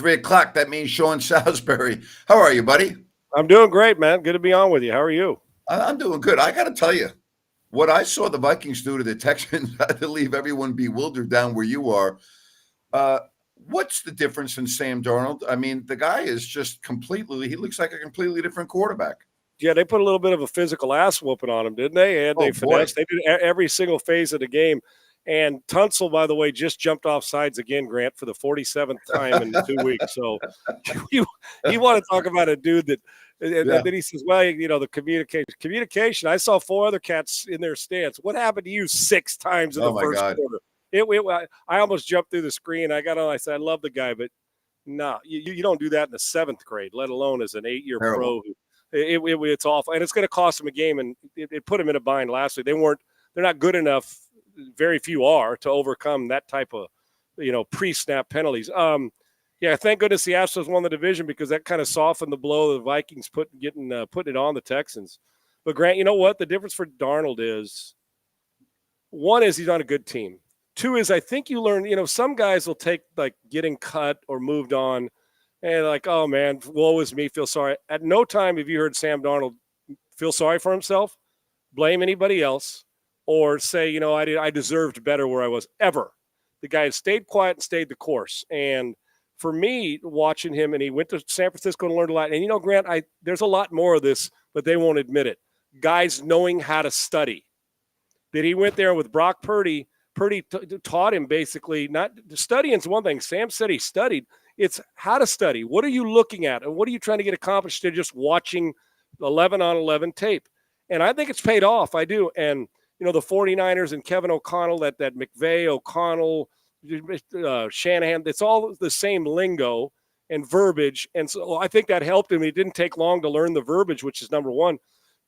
3 o'clock. That means Sean Salisbury. How are you, buddy? I'm doing great, man. Good to be on with you. How are you? I'm doing good. I got to tell you, what I saw the Vikings do to the Texans had to leave everyone bewildered down where you are. Uh, what's the difference in Sam Darnold? I mean, the guy is just he looks like a completely different quarterback. Yeah, they put a little bit of a physical ass whooping on him, didn't they? And they finessed. They did every single phase of the game. And Tunsil, by the way, just jumped off sides again, Grant, for the 47th time in 2 weeks. So you want to talk about a dude that and then he says, well, the communication. I saw 4 other cats in their stance. What happened to you 6 times in the first quarter? I almost jumped through the screen. I got on. I said, I love the guy, but no, you don't do that in the 7th grade, let alone as an 8-year pro. It's awful, and it's going to cost him a game, and it put him in a bind last week. They're not good enough. Very few are to overcome that type of, pre-snap penalties. Yeah, thank goodness the Astros won the division because that kind of softened the blow the Vikings putting it on the Texans. But Grant, you know what? The difference for Darnold is, one is he's on a good team. 2 is I think you learn, some guys will take like getting cut or moved on and like, oh man, woe is me, feel sorry. At no time have you heard Sam Darnold feel sorry for himself, blame anybody else, or say, I deserved better where I was ever. The guy has stayed quiet and stayed the course. And for me, watching him, and he went to San Francisco and learned a lot. And, Grant, there's a lot more of this, but they won't admit it. Guys knowing how to study. That he went there with Brock Purdy. Purdy taught him basically, not studying's one thing. Sam said he studied. It's how to study. What are you looking at? And what are you trying to get accomplished to just watching 11-on-11 tape? And I think it's paid off. I do. And, the 49ers and Kevin O'Connell, that McVay, O'Connell, Shanahan, it's all the same lingo and verbiage. And so I think that helped him. It didn't take long to learn the verbiage, which is number 1.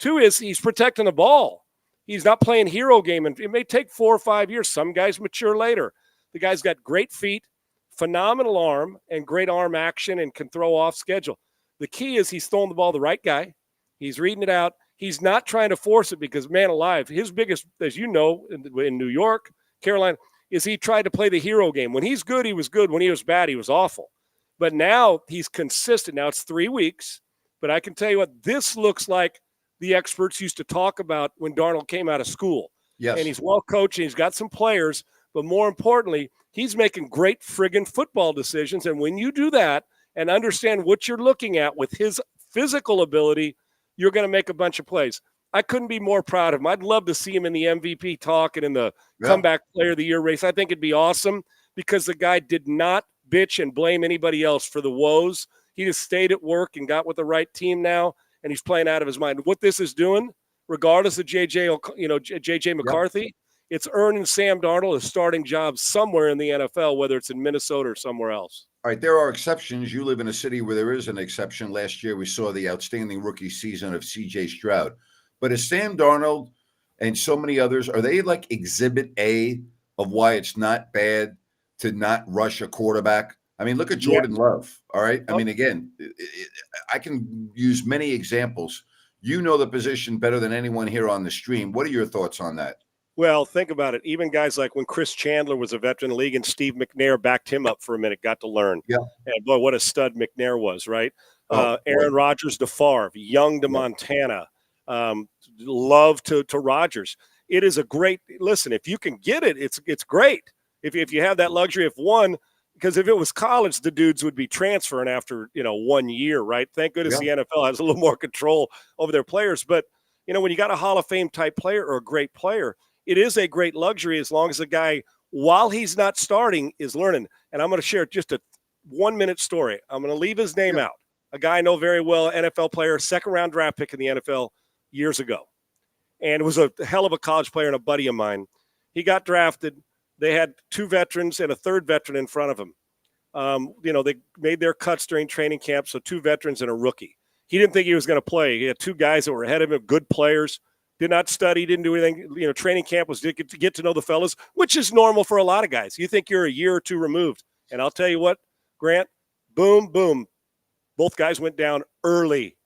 2 is he's protecting the ball. He's not playing hero game. And it may take 4 or 5 years. Some guys mature later. The guy's got great feet, phenomenal arm, and great arm action and can throw off schedule. The key is he's throwing the ball to the right guy. He's reading it out. He's not trying to force it because, man alive, his biggest, as you know, in New York, Carolina, is he tried to play the hero game. When he's good, he was good. When he was bad, he was awful. But now he's consistent. Now it's 3 weeks. But I can tell you what, this looks like the experts used to talk about when Darnold came out of school. Yes. And he's well coached and he's got some players. But more importantly, he's making great friggin' football decisions. And when you do that and understand what you're looking at with his physical ability, you're going to make a bunch of plays. I couldn't be more proud of him. I'd love to see him in the MVP talk and in the comeback player of the year race. I think it'd be awesome because the guy did not bitch and blame anybody else for the woes. He just stayed at work and got with the right team now, and he's playing out of his mind. What this is doing, regardless of JJ McCarthy, it's earning Sam Darnold a starting job somewhere in the NFL, whether it's in Minnesota or somewhere else. All right, there are exceptions. You live in a city where there is an exception. Last year, we saw the outstanding rookie season of C.J. Stroud. But is Sam Darnold and so many others, are they like exhibit A of why it's not bad to not rush a quarterback? I mean, look at Jordan Love, all right? I mean, again, I can use many examples. You know the position better than anyone here on the stream. What are your thoughts on that? Well, think about it. Even guys like when Chris Chandler was a veteran in the league and Steve McNair backed him up for a minute, got to learn. Yeah. And boy, what a stud McNair was, right? Aaron Rodgers to Favre, Young to Montana, Love to Rodgers. It is a great – listen, if you can get it, it's great. If you have that luxury of one – because if it was college, the dudes would be transferring after, 1 year, right? Thank goodness the NFL has a little more control over their players. But, when you got a Hall of Fame type player or a great player – it is a great luxury as long as the guy, while he's not starting, is learning. And I'm going to share just a 1-minute story. I'm going to leave his name out. A guy I know very well, NFL player, 2nd-round draft pick in the NFL years ago. And was a hell of a college player and a buddy of mine. He got drafted. They had 2 veterans and a 3rd veteran in front of him. They made their cuts during training camp, so 2 veterans and a rookie. He didn't think he was going to play. He had 2 guys that were ahead of him, good players. Did not study, didn't do anything. Training camp was to get to know the fellas, which is normal for a lot of guys. You think you're a year or 2 removed. And I'll tell you what, Grant, boom, boom. Both guys went down early.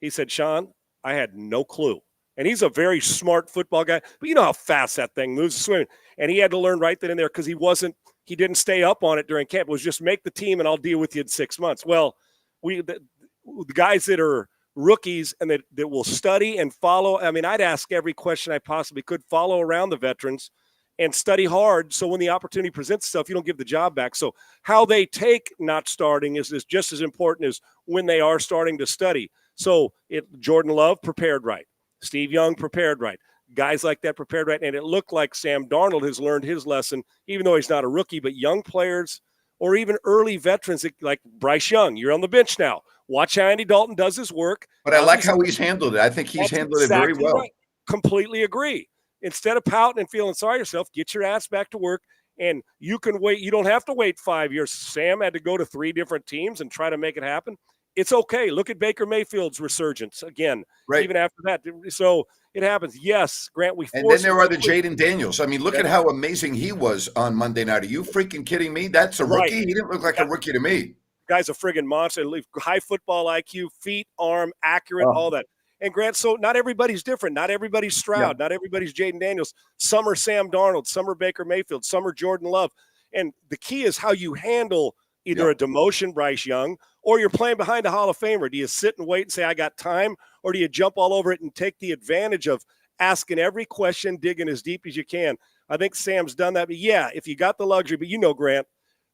He said, Sean, I had no clue. And he's a very smart football guy. But you know how fast that thing moves, swimming. And he had to learn right then and there because he wasn't he didn't stay up on it during camp. It was just make the team and I'll deal with you in 6 months. Well, the guys that are rookies and that will study and follow. I mean, I'd ask every question I possibly could, follow around the veterans and study hard. So when the opportunity presents itself, you don't give the job back. So how they take not starting is just as important as when they are starting to study. So Jordan Love prepared right. Steve Young prepared right. Guys like that prepared right. And it looked like Sam Darnold has learned his lesson, even though he's not a rookie, but young players or even early veterans like Bryce Young, you're on the bench now. Watch how Andy Dalton does his work. But I like how he's handled it. I think he's handled it very well. Right. Completely agree. Instead of pouting and feeling sorry yourself, get your ass back to work. And you can wait. You don't have to wait 5 years. Sam had to go to 3 different teams and try to make it happen. It's okay. Look at Baker Mayfield's resurgence again, right. Even after that. So it happens. Yes, Grant, and then there are the Jaden Daniels. I mean, look at how amazing he was on Monday night. Are you freaking kidding me? That's a rookie? He didn't look like a rookie to me. Guy's a friggin' monster. High football IQ, feet, arm, accurate, all that. And Grant, so not everybody's different. Not everybody's Stroud. Not everybody's Jaden Daniels. Some are Sam Darnold. Some are Baker Mayfield. Some are Jordan Love. And the key is how you handle either a demotion, Bryce Young, or you're playing behind a Hall of Famer. Do you sit and wait and say, I got time? Or do you jump all over it and take the advantage of asking every question, digging as deep as you can? I think Sam's done that. But yeah, if you got the luxury, but Grant,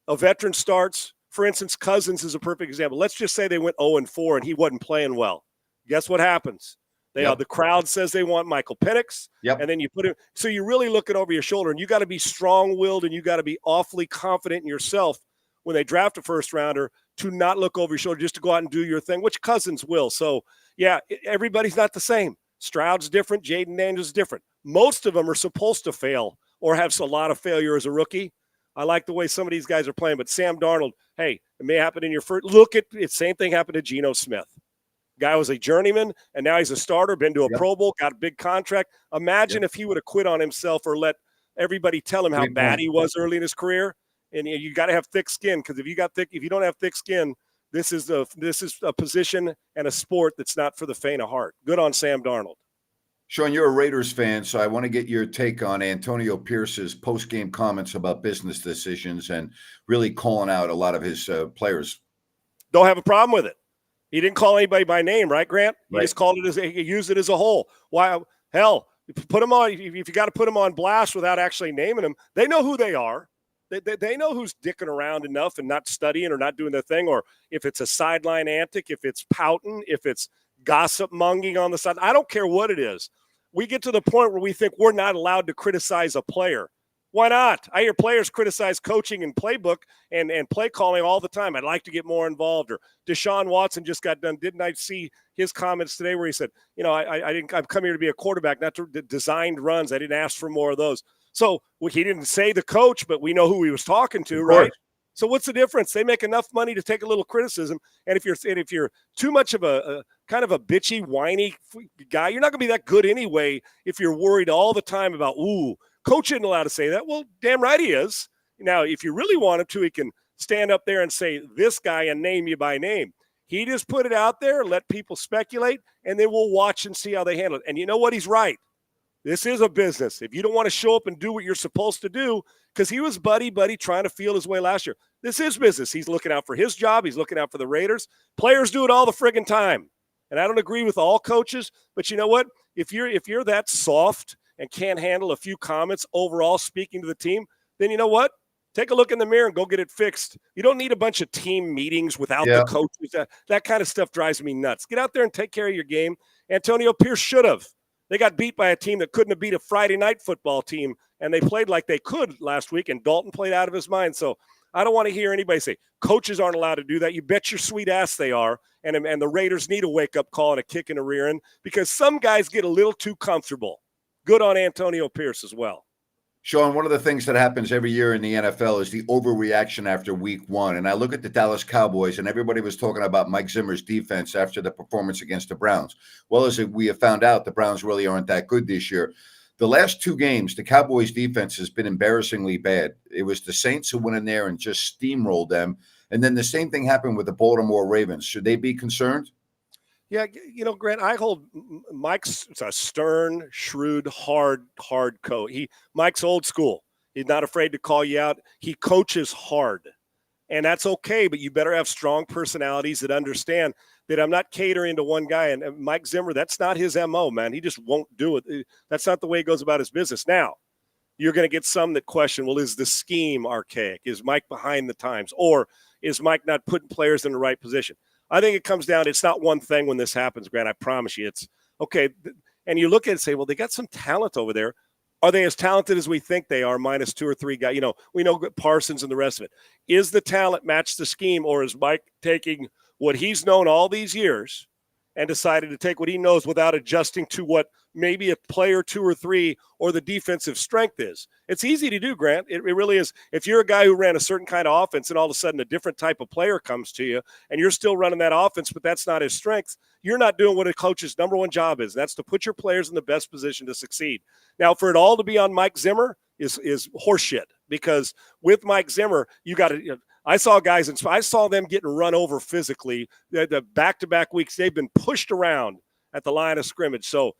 a veteran starts. For instance, Cousins is a perfect example. Let's just say they went 0-4 and he wasn't playing well. Guess what happens? The crowd says they want Michael Penix, and then you put him. So you're really looking over your shoulder, and you got to be strong-willed and you got to be awfully confident in yourself when they draft a first-rounder to not look over your shoulder, just to go out and do your thing, which Cousins will. So, yeah, everybody's not the same. Stroud's different. Jaden Daniels is different. Most of them are supposed to fail or have a lot of failure as a rookie. I like the way some of these guys are playing, but Sam Darnold, hey, it may happen in your first. Look at it. Same thing happened to Geno Smith. Guy was a journeyman, and now he's a starter, been to a Pro Bowl, got a big contract. Imagine if he would have quit on himself or let everybody tell him how bad he was early in his career. And you got to have thick skin, because if you don't have thick skin, this is a position and a sport that's not for the faint of heart. Good on Sam Darnold. Sean, you're a Raiders fan, so I want to get your take on Antonio Pierce's post-game comments about business decisions and really calling out a lot of his players. Don't have a problem with it. He didn't call anybody by name, right, Grant? He just called it he used it as a whole. Why? Hell, put him on. If you got to put him on blast without actually naming them, they know who they are. They know who's dicking around enough and not studying or not doing their thing, or if it's a sideline antic, if it's pouting, if it's gossip monging on the side. I don't care what it is. We get to the point where we think we're not allowed to criticize a player. Why not? I hear players criticize coaching and playbook and play calling all the time. I'd like to get more involved. Or Deshaun Watson just got done. Didn't I see his comments today where he said, I've come here to be a quarterback, not to designed runs. I didn't ask for more of those. So he didn't say the coach, but we know who he was talking to, right? So what's the difference? They make enough money to take a little criticism. And if you're too much of a kind of a bitchy, whiny guy, you're not going to be that good anyway if you're worried all the time about, coach isn't allowed to say that. Well, damn right he is. Now, if you really want him to, he can stand up there and say this guy and name you by name. He just put it out there, let people speculate, and then we'll watch and see how they handle it. And you know what? He's right. This is a business. If you don't want to show up and do what you're supposed to do, because he was buddy trying to feel his way last year. This is business. He's looking out for his job. He's looking out for the Raiders. Players do it all the friggin' time. And I don't agree with all coaches, but you know what? If you're that soft and can't handle a few comments overall speaking to the team, then you know what? Take a look in the mirror and go get it fixed. You don't need a bunch of team meetings without the coaches. That kind of stuff drives me nuts. Get out there and take care of your game. Antonio Pierce should have. They got beat by a team that couldn't have beat a Friday night football team, and they played like they could last week, and Dalton played out of his mind. So I don't want to hear anybody say coaches aren't allowed to do that. You bet your sweet ass they are, and the Raiders need a wake-up call and a kick in the rear end, because some guys get a little too comfortable. Good on Antonio Pierce as well. Sean, one of the things that happens every year in the NFL is the overreaction after week one. And I look at the Dallas Cowboys, and everybody was talking about Mike Zimmer's defense after the performance against the Browns. Well, as we have found out, the Browns really aren't that good this year. The last 2 games, the Cowboys defense has been embarrassingly bad. It was the Saints who went in there and just steamrolled them. And then the same thing happened with the Baltimore Ravens. Should they be concerned? Yeah, Grant, I hold Mike's a stern, shrewd, hard coach. Mike's old school. He's not afraid to call you out. He coaches hard. And that's okay, but you better have strong personalities that understand that I'm not catering to one guy. And Mike Zimmer, that's not his MO, man. He just won't do it. That's not the way he goes about his business. Now, you're going to get some that question, well, is the scheme archaic? Is Mike behind the times? Or is Mike not putting players in the right position? I think it comes down, it's not one thing when this happens, Grant. I promise you. It's, okay, and you look at it and say, well, they got some talent over there. Are they as talented as we think they are, minus 2 or 3 guys? You know, we know Parsons and the rest of it. Is the talent match the scheme, or is Mike taking what he's known all these years and decided to take what he knows without adjusting to what maybe a player 2 or 3 or the defensive strength is? It's easy to do, Grant. It really is. If you're a guy who ran a certain kind of offense and all of a sudden a different type of player comes to you and you're still running that offense, but that's not his strength, you're not doing what a coach's number one job is. That's to put your players in the best position to succeed. Now, for it all to be on Mike Zimmer is horseshit, because with Mike Zimmer, you got to I saw guys, and I saw them getting run over physically. The back-to-back weeks, they've been pushed around at the line of scrimmage. So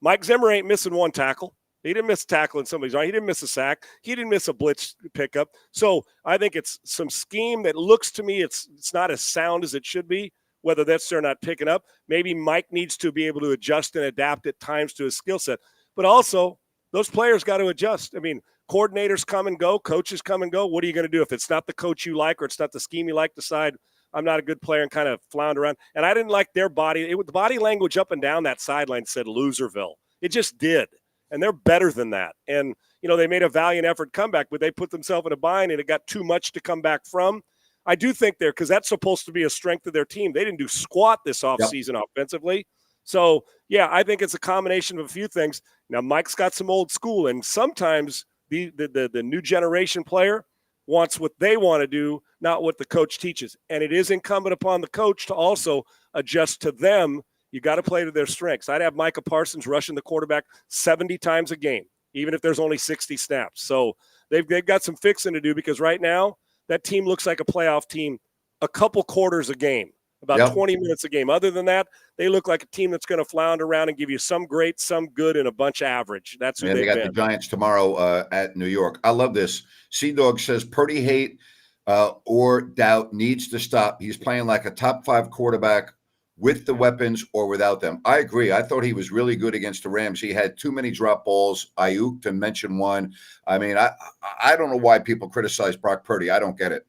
Mike Zimmer ain't missing one tackle. He didn't miss a tackle in somebody's line. He didn't miss a sack. He didn't miss a blitz pickup. So I think it's some scheme that looks to me it's not as sound as it should be, whether that's they're not picking up. Maybe Mike needs to be able to adjust and adapt at times to his skill set. But also, those players got to adjust. I mean, coordinators come and go, coaches come and go. What are you going to do if it's not the coach you like or it's not the scheme you like? Decide I'm not a good player and kind of flounder around. And I didn't like their body. The body language up and down that sideline said Loserville. It just did. And they're better than that. And, you know, they made a valiant effort comeback, but they put themselves in a bind and it got too much to come back from. I do think because that's supposed to be a strength of their team. They didn't do squat this offseason offensively. So, yeah, I think it's a combination of a few things. Now, Mike's got some old school, and sometimes the new generation player wants what they want to do, not what the coach teaches. And it is incumbent upon the coach to also adjust to them. You got to play to their strengths. I'd have Micah Parsons rushing the quarterback 70 times a game, even if there's only 60 snaps. So they've got some fixing to do, because right now that team looks like a playoff team a couple quarters a game, about 20 minutes a game. Other than that, they look like a team that's going to flounder around and give you some great, some good, and a bunch of average. That's who they got the Giants tomorrow at New York. I love this. Sea-Dog says Purdy hate or doubt needs to stop. He's playing like a top 5 quarterback with the weapons or without them. I agree. I thought he was really good against the Rams. He had too many drop balls. Ayuk, to mention one. I mean, I don't know why people criticize Brock Purdy. I don't get it.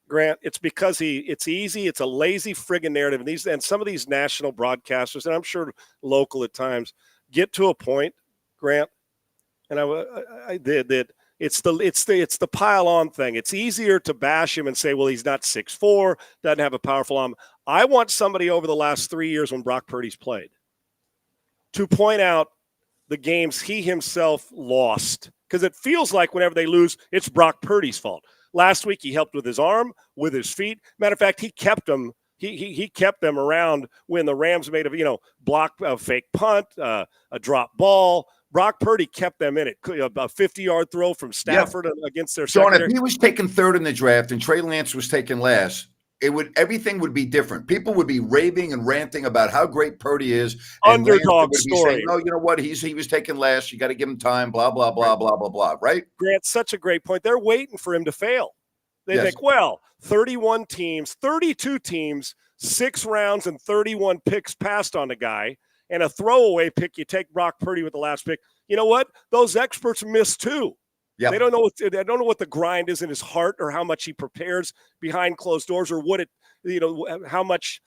Grant, it's because it's easy. It's a lazy friggin' narrative. And some of these national broadcasters, and I'm sure local at times, get to a point, Grant, and I did that. It's the pile on thing. It's easier to bash him and say, well, he's not 6'4", doesn't have a powerful arm. I want somebody over the last 3 years when Brock Purdy's played to point out the games he himself lost, because it feels like whenever they lose, it's Brock Purdy's fault. Last week, he helped with his arm, with his feet. Matter of fact, he kept them. He kept them around when the Rams made a fake punt, a drop ball. Brock Purdy kept them in it. A 50-yard throw from Stafford against their secondary. If he was taken third in the draft and Trey Lance was taken last, everything would be different. People would be raving and ranting about how great Purdy is. Underdog story. Saying, no, you know what? He was taken last. You got to give him time. Blah blah blah blah blah blah. Right? Grant, such a great point. They're waiting for him to fail. They think, well, 31 teams, 32 teams, 6 rounds and 31 picks passed on the guy, and a throwaway pick. You take Brock Purdy with the last pick. You know what? Those experts miss too. Yep. They don't know what the grind is in his heart, or how much he prepares behind closed doors, or what how much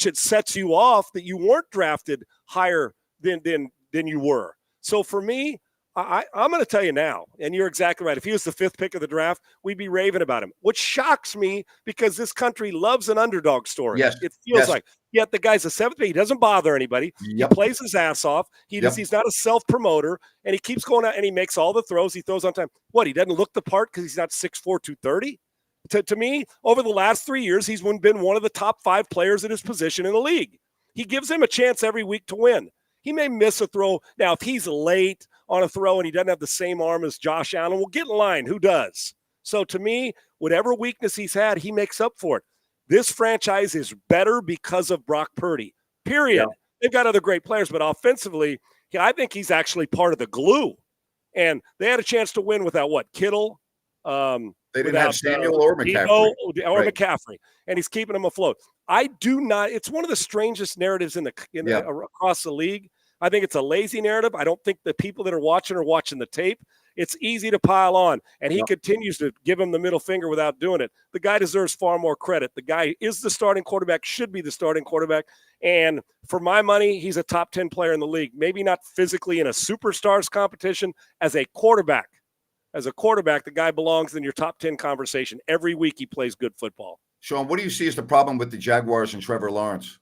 it sets you off that you weren't drafted higher than you were. So for me, I'm going to tell you now, and you're exactly right. If he was the 5th pick of the draft, we'd be raving about him, which shocks me because this country loves an underdog story. Yes. It feels like. Yet the guy's a 7th pick. He doesn't bother anybody. Yep. He plays his ass off. He's not a self-promoter, and he keeps going out and he makes all the throws. He throws on time. What, he doesn't look the part because he's not 6'4", 230? To me, over the last 3 years, he's been one of the top 5 players at his position in the league. He gives him a chance every week to win. He may miss a throw. Now, if he's late on a throw and he doesn't have the same arm as Josh Allen, well, get in line. Who does? So to me, whatever weakness he's had, he makes up for it. This franchise is better because of Brock Purdy, period. Yeah. They've got other great players, but offensively, I think he's actually part of the glue. And they had a chance to win without what? Kittle. They didn't have Samuel or McCaffrey. Right. McCaffrey, and he's keeping them afloat. I do not. It's one of the strangest narratives across the league. I think it's a lazy narrative. I don't think the people that are watching the tape. It's easy to pile on, and he continues to give him the middle finger without doing it. The guy deserves far more credit. The guy is the starting quarterback, should be the starting quarterback, and for my money, he's a top 10 player in the league. Maybe not physically in a superstars competition. As a quarterback, the guy belongs in your top 10 conversation. Every week he plays good football. Sean, what do you see as the problem with the Jaguars and Trevor Lawrence?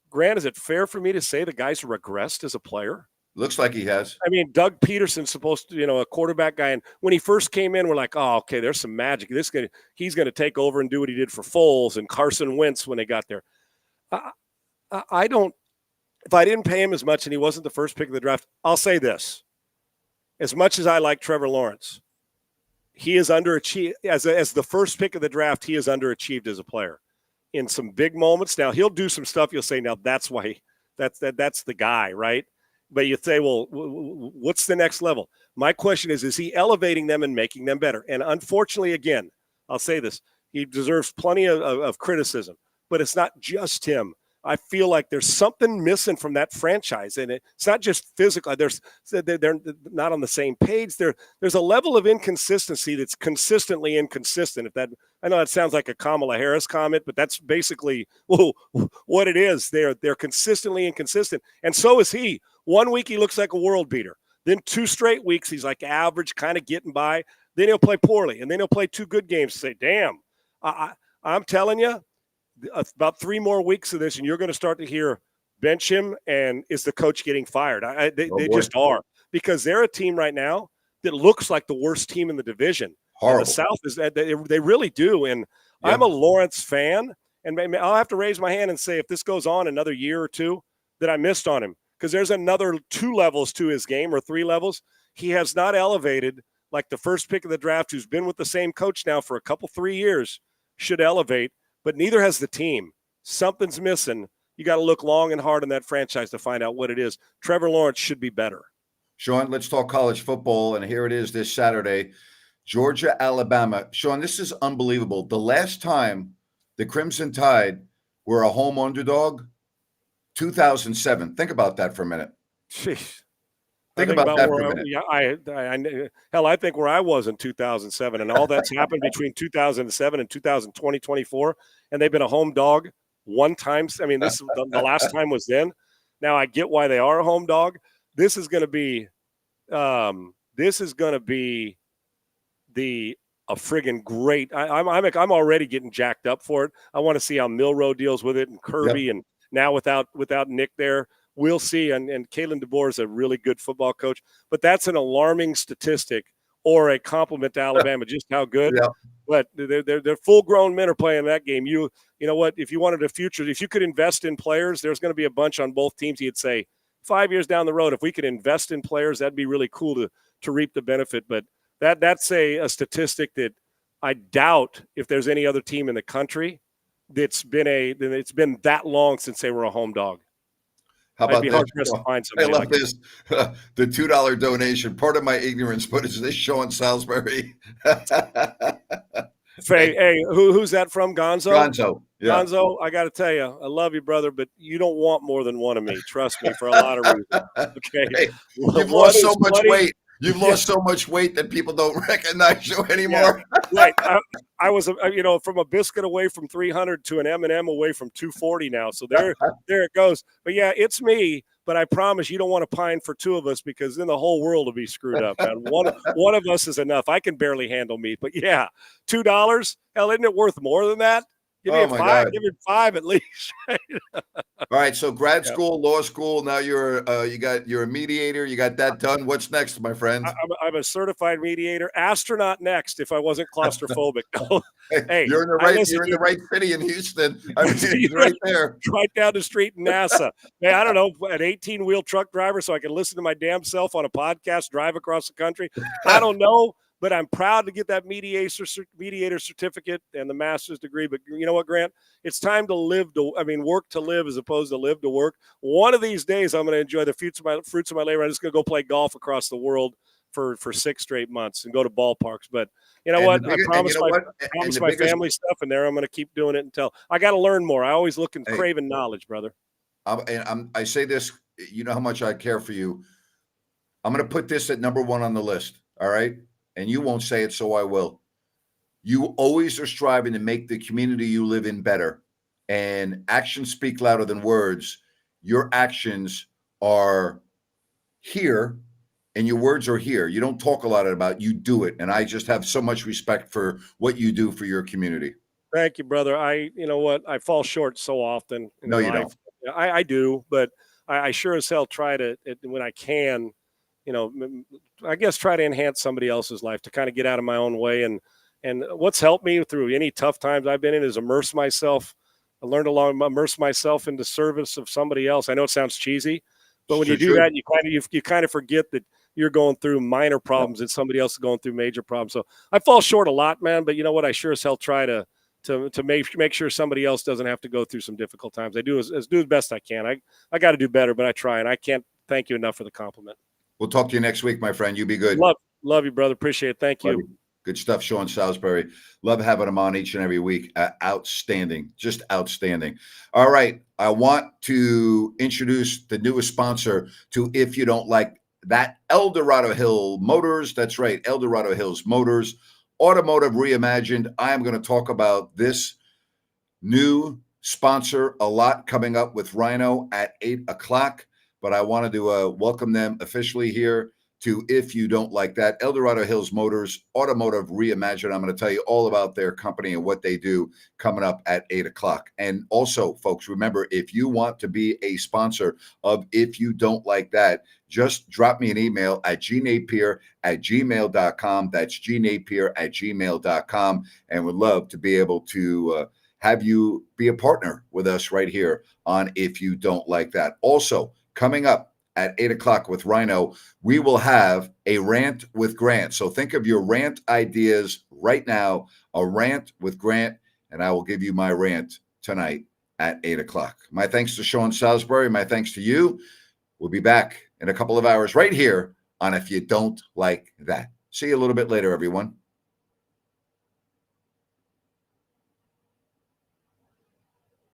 Grant, is it fair for me to say the guy's regressed as a player? Looks like he has. I mean, Doug Peterson's supposed to, a quarterback guy. And when he first came in, we're like, oh, okay, there's some magic. He's going to take over and do what he did for Foles and Carson Wentz when they got there. I don't – if I didn't pay him as much and he wasn't the first pick of the draft, I'll say this. As much as I like Trevor Lawrence, he is underachieved. As the first pick of the draft, he is underachieved as a player in some big moments. Now, he'll do some stuff. You'll say, now that's why that's the guy, right? But you say, well, what's the next level? My question is he elevating them and making them better? And unfortunately, again, I'll say this, he deserves plenty of criticism, but it's not just him. I feel like there's something missing from that franchise, and it's not just physical. They're not on the same page. There's a level of inconsistency that's consistently inconsistent. I know that sounds like a Kamala Harris comment, but that's basically what it is. They're consistently inconsistent, and so is he. 1 week he looks like a world beater. Then 2 straight weeks he's like average, kind of getting by. Then he'll play poorly, and then he'll play 2 good games to say, damn, I'm telling you, about 3 more weeks of this, and you're going to start to hear bench him, and is the coach getting fired? They just are, because they're a team right now that looks like the worst team in the division. Horrible. The South is they really do, and I'm a Lawrence fan, and I'll have to raise my hand and say if this goes on another year or 2 that I missed on him, because there's another 2 levels to his game, or 3 levels. He has not elevated like the first pick of the draft, who's been with the same coach now for 3 years, should elevate. But neither has the team. Something's missing. You got to look long and hard in that franchise to find out what it is. Trevor Lawrence should be better. Sean, let's talk college football. And here it is this Saturday, Georgia, Alabama. Sean, this is unbelievable. The last time the Crimson Tide were a home underdog, 2007. Think about that for a minute. Jeez. Think about that for a minute. I think where I was in 2007, and all that's happened between 2007 and 2024, and they've been a home dog 1 time. I mean, this the last time was then. Now I get why they are a home dog. This is going to be, a friggin' great. I'm already getting jacked up for it. I want to see how Milroe deals with it, and Kirby, and now without Nick there. We'll see, and Kalen DeBoer is a really good football coach, but that's an alarming statistic or a compliment to Alabama, just how good. Yeah. But they're full-grown men are playing that game. You know what? If you wanted a future, if you could invest in players, there's going to be a bunch on both teams. You'd say 5 years down the road, if we could invest in players, that'd be really cool to reap the benefit. But that's a statistic that I doubt if there's any other team in the country it's been that long since they were a home dog. How about this? I love like this. The $2 donation. Part of my ignorance, but is this Sean Salisbury? Hey, who's that from? Gonzo? Gonzo. Yeah. Gonzo, I got to tell you, I love you, brother, but you don't want more than one of me. Trust me, for a lot of reasons. Okay. Hey, you've lost so much weight. You've lost so much weight that people don't recognize you anymore. Yeah, right. I was, from a biscuit away from 300 to an M&M away from 240 now. So there it goes. But yeah, it's me. But I promise you don't want to pine for 2 of us, because then the whole world will be screwed up. Man. One of us is enough. I can barely handle meat. But yeah, $2. Hell, isn't it worth more than that? Give me 5. God. Give me 5 at least. All right. So grad school, law school. Now you're a mediator. You got that done. What's next, my friend? I'm a certified mediator. Astronaut next, if I wasn't claustrophobic. Hey, you're in the right city in Houston. I mean, right there, right down the street in NASA. Man, I don't know, an 18-wheel truck driver, so I can listen to my damn self on a podcast, drive across the country. I don't know. but I'm proud to get that mediator certificate and the master's degree. But you know what, Grant? It's time to work to live as opposed to live to work. One of these days, I'm going to enjoy the fruits of my labor. I'm just going to go play golf across the world for 6 straight months and go to ballparks. But you know what? I promised my family stuff, and I'm going to keep doing it until I got to learn more. I always look and craving knowledge, brother. I say this, you know how much I care for you. I'm going to put this at number 1 on the list. All right. And you won't say it, so I will. You always are striving to make the community you live in better, and actions speak louder than words. Your actions are here and your words are here. You don't talk a lot about, you do it. And I just have so much respect for what you do for your community. Thank you, brother. You know what? I fall short so often. No, you don't. I do, but I sure as hell try to, when I can, I guess try to enhance somebody else's life, to kind of get out of my own way. And what's helped me through any tough times I've been in is immerse myself. I learned immerse myself into service of somebody else. I know it sounds cheesy, but when you do that, you kind of forget that you're going through minor problems and somebody else is going through major problems. So I fall short a lot, man. But you know what? I sure as hell try to make sure somebody else doesn't have to go through some difficult times. I do as best I can. I got to do better, but I try, and I can't thank you enough for the compliment. We'll talk to you next week, my friend. You be good. Love you, brother. Appreciate it. Thank you. Good stuff, Sean Salisbury. Love having him on each and every week. Outstanding. Just outstanding. All right. I want to introduce the newest sponsor to If You Don't Like That, Eldorado Hill Motors. That's right. Eldorado Hills Motors. Automotive Reimagined. I am going to talk about this new sponsor a lot coming up with Rhino at 8 o'clock. But I wanted to welcome them officially here to If You Don't Like That, Eldorado Hills Motors, Automotive Reimagined. I'm going to tell you all about their company and what they do coming up at 8 o'clock. And also, folks, remember, if you want to be a sponsor of If You Don't Like That, just drop me an email at gnapier@gmail.com. That's gnapier@gmail.com. And would love to be able to have you be a partner with us right here on If You Don't Like That. Also, coming up at 8 o'clock with Rhino, we will have a rant with Grant. So think of your rant ideas right now, a rant with Grant, and I will give you my rant tonight at 8 o'clock. My thanks to Sean Salisbury. My thanks to you. We'll be back in a couple of hours right here on If You Don't Like That. See you a little bit later, everyone.